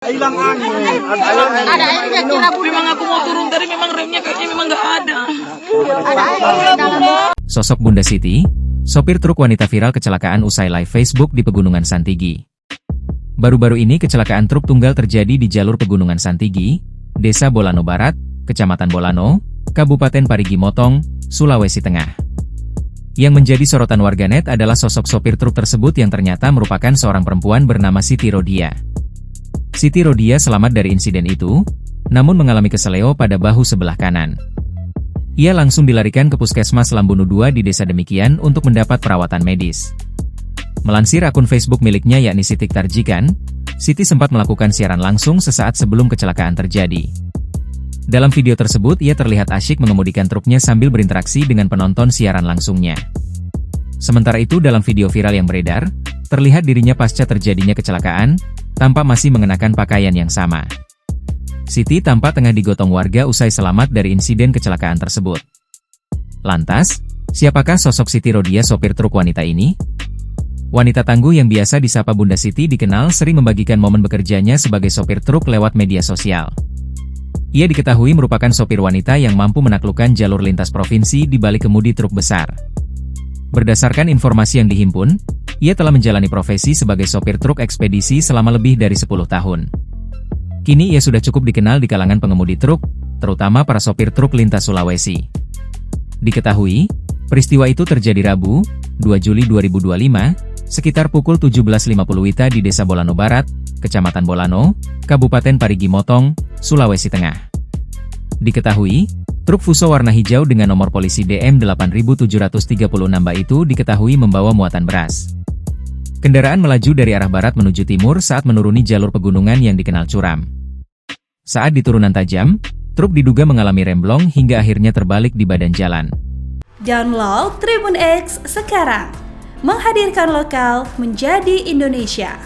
Hilang angin. Ada airnya kira memang aku mau turun tadi memang remnya kayaknya memang nggak ada. Ada air dalam. Sosok Bunda Siti, sopir truk wanita viral kecelakaan usai live Facebook di Pegunungan Santigi. Baru-baru ini kecelakaan truk tunggal terjadi di jalur Pegunungan Santigi, Desa Bolano Barat, Kecamatan Bolano, Kabupaten Parigi Motong, Sulawesi Tengah. Yang menjadi sorotan warganet adalah sosok sopir truk tersebut yang ternyata merupakan seorang perempuan bernama Siti Rodia. Siti Rodia selamat dari insiden itu, namun mengalami keseleo pada bahu sebelah kanan. Ia langsung dilarikan ke Puskesmas Lambunu II di desa demikian untuk mendapat perawatan medis. Melansir akun Facebook miliknya yakni Siti Tarjikan, Siti sempat melakukan siaran langsung sesaat sebelum kecelakaan terjadi. Dalam video tersebut ia terlihat asyik mengemudikan truknya sambil berinteraksi dengan penonton siaran langsungnya. Sementara itu dalam video viral yang beredar, terlihat dirinya pasca terjadinya kecelakaan, tampak masih mengenakan pakaian yang sama. Siti tampak tengah digotong warga usai selamat dari insiden kecelakaan tersebut. Lantas, siapakah sosok Siti Rodia sopir truk wanita ini? Wanita tangguh yang biasa disapa Bunda Siti dikenal sering membagikan momen bekerjanya sebagai sopir truk lewat media sosial. Ia diketahui merupakan sopir wanita yang mampu menaklukkan jalur lintas provinsi di balik kemudi truk besar. Berdasarkan informasi yang dihimpun, ia telah menjalani profesi sebagai sopir truk ekspedisi selama lebih dari 10 tahun. Kini ia sudah cukup dikenal di kalangan pengemudi truk, terutama para sopir truk lintas Sulawesi. Diketahui, peristiwa itu terjadi Rabu, 2 Juli 2025, sekitar pukul 17.50 WITA di Desa Bolano Barat, Kecamatan Bolano, Kabupaten Parigi Motong, Sulawesi Tengah. Diketahui, truk Fuso warna hijau dengan nomor polisi DM 8736 BA itu diketahui membawa muatan beras. Kendaraan melaju dari arah barat menuju timur saat menuruni jalur pegunungan yang dikenal curam. Saat di turunan tajam, truk diduga mengalami remblong hingga akhirnya terbalik di badan jalan. Download Tribun X sekarang, menghadirkan lokal menjadi Indonesia.